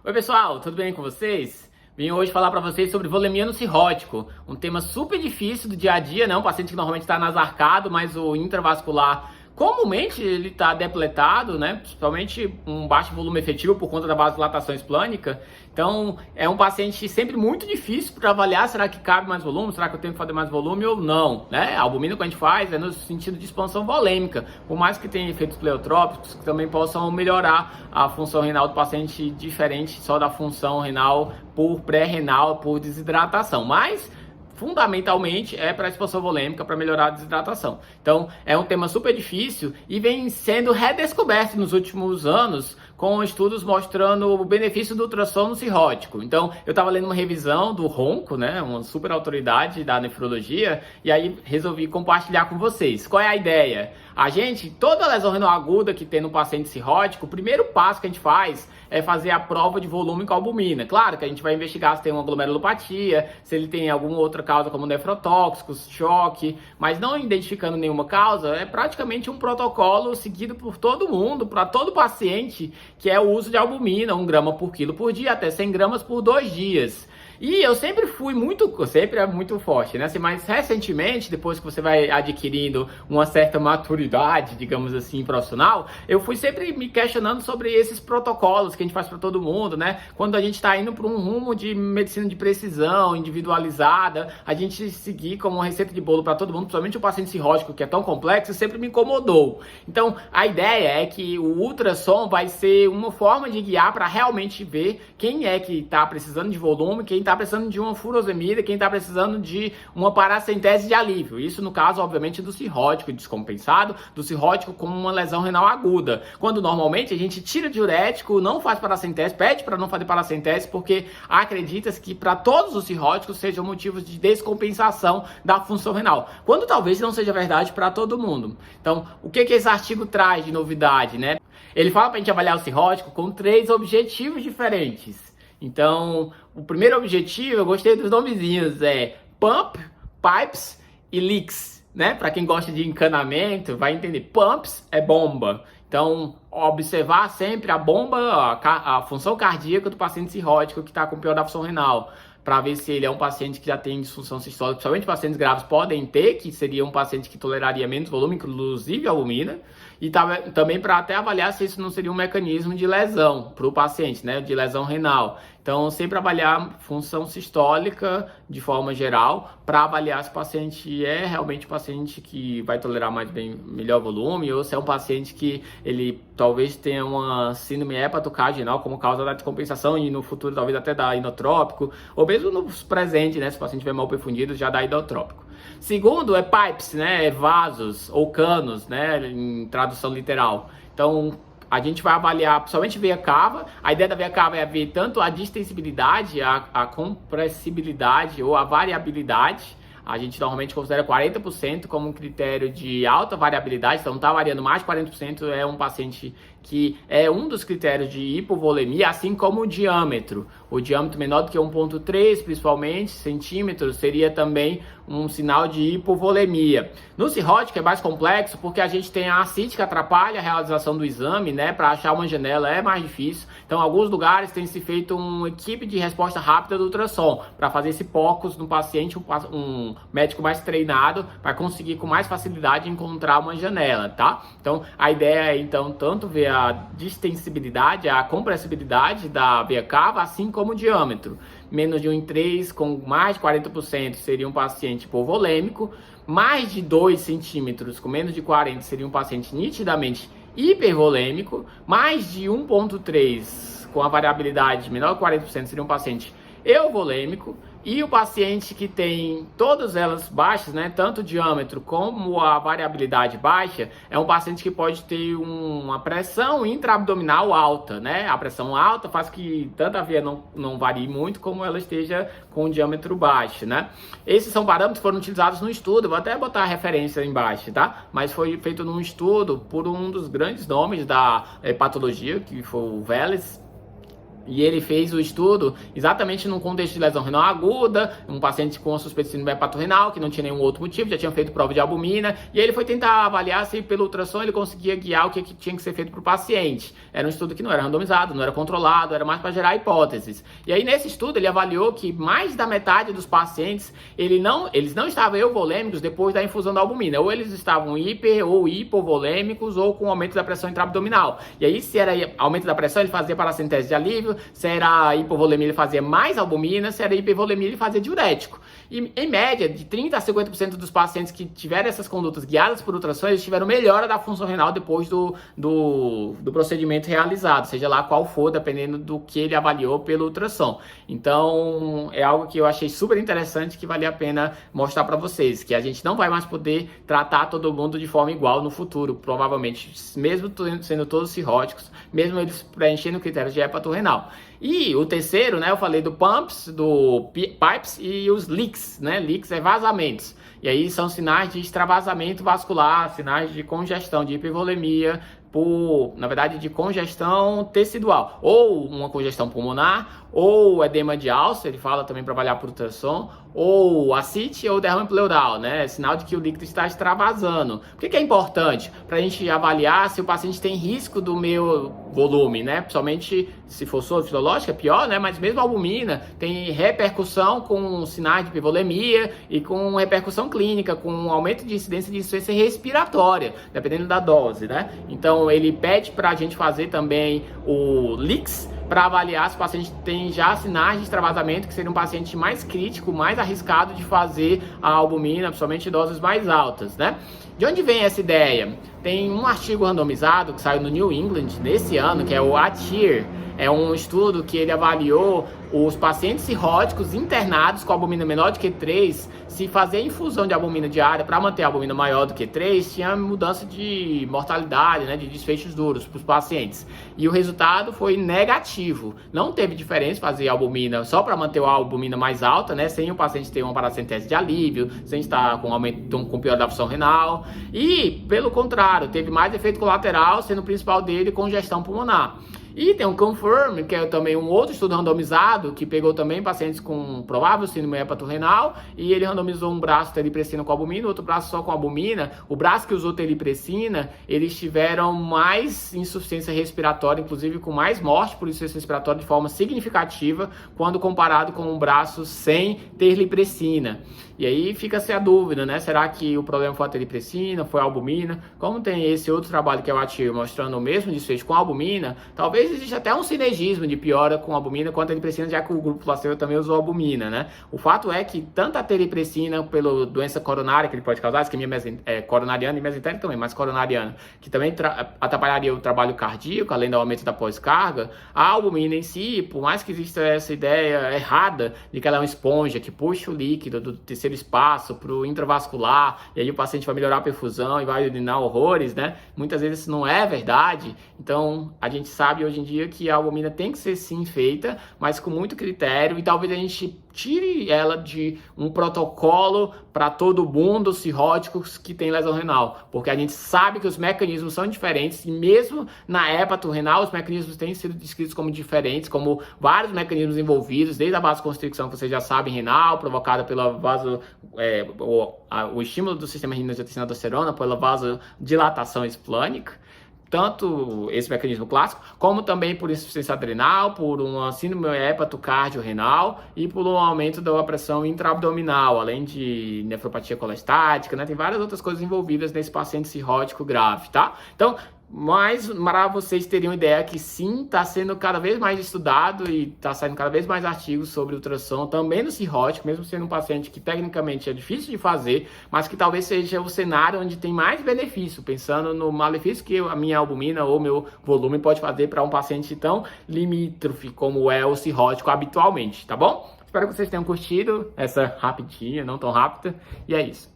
Oi pessoal, tudo bem com vocês? Vim hoje falar para vocês sobre volemia no cirrótico, um tema super difícil do dia a dia, né? Um paciente que normalmente está nasarcado, mas o intravascular comumente ele está depletado, né? Principalmente um baixo volume efetivo por conta da vasodilatação esplânica. Então é um paciente sempre muito difícil para avaliar, será que cabe mais volume, será que eu tenho que fazer mais volume ou não, né? A albumina que a gente faz é no sentido de expansão volêmica, por mais que tenha efeitos pleiotrópicos que também possam melhorar a função renal do paciente, diferente só da função renal por pré-renal, por desidratação, mas fundamentalmente é para a expansão volêmica, para melhorar a desidratação. Então é um tema super difícil e vem sendo redescoberto nos últimos anos com estudos mostrando o benefício do ultrassom no cirrótico. Então eu estava lendo uma revisão do Ronco, né, uma super autoridade da nefrologia, e aí resolvi compartilhar com vocês. Qual é a ideia? Toda lesão renal aguda que tem no paciente cirrótico, o primeiro passo que a gente faz é fazer a prova de volume com albumina. Claro que a gente vai investigar se tem uma glomerulopatia, se ele tem alguma outra causa como nefrotóxicos, choque, mas não identificando nenhuma causa, é praticamente um protocolo seguido por todo mundo, para todo paciente, que é o uso de albumina, 1 grama por quilo por dia, até 100 gramas por 2 dias. E eu sempre sempre é muito forte, né? Assim, mas recentemente, depois que você vai adquirindo uma certa maturidade, digamos assim, profissional, eu fui sempre me questionando sobre esses protocolos que a gente faz para todo mundo, né? Quando a gente está indo para um rumo de medicina de precisão, individualizada, a gente seguir como uma receita de bolo para todo mundo, principalmente o paciente cirrótico, que é tão complexo, sempre me incomodou. Então, a ideia é que o ultrassom vai ser uma forma de guiar para realmente ver quem é que está precisando de volume, quem está precisando de uma furosemida, quem está precisando de uma paracentese de alívio. Isso no caso, obviamente, do cirrótico descompensado, do cirrótico com uma lesão renal aguda. Quando normalmente a gente tira diurético, não faz paracentese, pede para não fazer paracentese, porque acredita-se que para todos os cirróticos sejam motivos de descompensação da função renal. Quando talvez não seja verdade para todo mundo. Então, o que esse artigo traz de novidade, né? Ele fala para a gente avaliar o cirrótico com 3 objetivos diferentes. Então, o primeiro objetivo, eu gostei dos nomezinhos, é Pump, Pipes e Leaks, né? Para quem gosta de encanamento, vai entender. Pumps é bomba. Então, observar sempre a bomba, a função cardíaca do paciente cirrótico que está com pior da função renal, para ver se ele é um paciente que já tem disfunção sistólica, principalmente pacientes graves podem ter, que seria um paciente que toleraria menos volume, inclusive albumina, e também para até avaliar se isso não seria um mecanismo de lesão para o paciente, né, de lesão renal. Então, sempre avaliar função sistólica de forma geral, para avaliar se o paciente é realmente um paciente que vai tolerar melhor volume, ou se é um paciente que ele talvez tenha uma síndrome hepatocardial como causa da descompensação e no futuro talvez até da inotrópico, ou mesmo no presente, né, se o paciente estiver mal perfundido, já dá inotrópico. Segundo é pipes, né, vasos ou canos, né, em tradução literal. Então, a gente vai avaliar principalmente veia cava. A ideia da veia cava é ver tanto a distensibilidade, a compressibilidade ou a variabilidade. A gente normalmente considera 40% como um critério de alta variabilidade, então está variando mais de 40%, é um paciente que é um dos critérios de hipovolemia, assim como o diâmetro. O diâmetro menor do que 1,3, principalmente, centímetros, seria também um sinal de hipovolemia. No cirrótico é mais complexo porque a gente tem a ascite que atrapalha a realização do exame, né? Para achar uma janela é mais difícil. Então, em alguns lugares tem se feito uma equipe de resposta rápida do ultrassom para fazer esse POCUS no paciente, um médico mais treinado para conseguir com mais facilidade encontrar uma janela, tá? Então, a ideia é então tanto ver a distensibilidade, a compressibilidade da veia cava, assim como o diâmetro. Menos de 1,3 com mais de 40% seria um paciente hipovolêmico, mais de 2 centímetros com menos de 40 seria um paciente nitidamente hipervolêmico, mais de 1,3 com a variabilidade menor de 40% seria um paciente euvolêmico, e o paciente que tem todas elas baixas, né, tanto o diâmetro como a variabilidade baixa, é um paciente que pode ter uma pressão intraabdominal alta, né? A pressão alta faz que tanto a veia não varie muito como ela esteja com o diâmetro baixo, né? Esses são parâmetros que foram utilizados no estudo, vou até botar a referência embaixo, tá? Mas foi feito num estudo por um dos grandes nomes da patologia, que foi o Vélez, E ele fez o estudo exatamente num contexto de lesão renal aguda, um paciente com suspeita de síndrome hepatorenal, que não tinha nenhum outro motivo, já tinha feito prova de albumina, e aí ele foi tentar avaliar se pelo ultrassom ele conseguia guiar o que tinha que ser feito para o paciente. Era um estudo que não era randomizado, não era controlado, era mais para gerar hipóteses. E aí nesse estudo ele avaliou que mais da metade dos pacientes, eles não estavam euvolêmicos depois da infusão da albumina, ou eles estavam hiper ou hipovolêmicos, ou com aumento da pressão intraabdominal. E aí se era aumento da pressão, ele fazia paracentese de alívio, se era hipovolemia, ele fazia mais albumina, se era hipervolemia, ele fazia diurético. E, em média, de 30% a 50% dos pacientes que tiveram essas condutas guiadas por ultrassom, eles tiveram melhora da função renal depois do procedimento realizado, seja lá qual for, dependendo do que ele avaliou pelo ultrassom. Então, é algo que eu achei super interessante, que valia a pena mostrar para vocês, que a gente não vai mais poder tratar todo mundo de forma igual no futuro, provavelmente, mesmo sendo todos cirróticos, mesmo eles preenchendo critérios de hepatorrenal. E o terceiro, né, eu falei do pumps, do pipes e os leaks, né? Leaks é vazamentos. E aí são sinais de extravasamento vascular, sinais de congestão, de hipervolemia, na verdade, de congestão tecidual, ou uma congestão pulmonar, ou edema de Alcer, ele fala também para avaliar por ultrassom, ou ascite ou derrame pleural, né? Sinal de que o líquido está extravasando. Por que é importante? Para a gente avaliar se o paciente tem risco do meu volume, né? Principalmente se for soro fisiológico, é pior, né? Mas mesmo a albumina tem repercussão com sinais de hipovolemia e com repercussão clínica, com aumento de incidência de insuficiência respiratória, dependendo da dose, né? Então ele pede para a gente fazer também o LIX, para avaliar se o paciente tem já sinais de extravasamento, que seria um paciente mais crítico, mais arriscado de fazer a albumina, principalmente em doses mais altas, né? De onde vem essa ideia? Tem um artigo randomizado que saiu no New England nesse ano, que é o ATIR. É um estudo que ele avaliou os pacientes cirróticos internados com albumina menor do que 3, se fazer infusão de albumina diária para manter a albumina maior do que 3, tinha mudança de mortalidade, né, de desfechos duros para os pacientes. E o resultado foi negativo. Não teve diferença fazer albumina só para manter a albumina mais alta, né, sem o paciente ter uma paracentese de alívio, sem estar com aumento com pior da função renal. E, pelo contrário, teve mais efeito colateral, sendo o principal dele congestão pulmonar. E tem um CONFIRM, que é também um outro estudo randomizado, que pegou também pacientes com provável síndrome hepatorenal, e ele randomizou um braço teripressina com albumina, outro braço só com albumina. O braço que usou teripressina, eles tiveram mais insuficiência respiratória, inclusive com mais morte por insuficiência respiratória de forma significativa, quando comparado com um braço sem teripressina. E aí fica-se a dúvida, né? Será que o problema foi a teripressina, foi a albumina? Como tem esse outro trabalho que é o ATIR mostrando o mesmo desfecho com a albumina, talvez exista até um sinergismo de piora com a albumina quanto a teripressina, já que o grupo placebo também usou albumina, né? O fato é que tanto a teripressina, pela doença coronária que ele pode causar, isquemia coronariana e mesentérica também, mas coronariana, que também atrapalharia o trabalho cardíaco, além do aumento da pós-carga, a albumina em si, por mais que exista essa ideia errada de que ela é uma esponja que puxa o líquido do terceiro espaço para o intravascular, e aí o paciente vai melhorar a perfusão e vai urinar horrores, né? Muitas vezes isso não é verdade. Então, a gente sabe hoje em dia que a albumina tem que ser sim feita, mas com muito critério, e talvez a gente tire ela de um protocolo para todo mundo cirróticos que tem lesão renal, porque a gente sabe que os mecanismos são diferentes, e mesmo na hepatorrenal os mecanismos têm sido descritos como diferentes, como vários mecanismos envolvidos, desde a vasoconstricção, que vocês já sabem, renal, provocada pela o estímulo do sistema renina-angiotensina-aldosterona, pela vasodilatação esplânica, tanto esse mecanismo clássico, como também por insuficiência adrenal, por uma síndrome hepatocardio-renal e por um aumento da pressão intraabdominal, além de nefropatia colestática, né? Tem várias outras coisas envolvidas nesse paciente cirrótico grave, tá? Então, mas para vocês terem uma ideia que sim, está sendo cada vez mais estudado e está saindo cada vez mais artigos sobre ultrassom, também no cirrótico, mesmo sendo um paciente que tecnicamente é difícil de fazer, mas que talvez seja o cenário onde tem mais benefício, pensando no malefício que a minha albumina ou meu volume pode fazer para um paciente tão limítrofe como é o cirrótico habitualmente, tá bom? Espero que vocês tenham curtido essa rapidinha, não tão rápida, e é isso.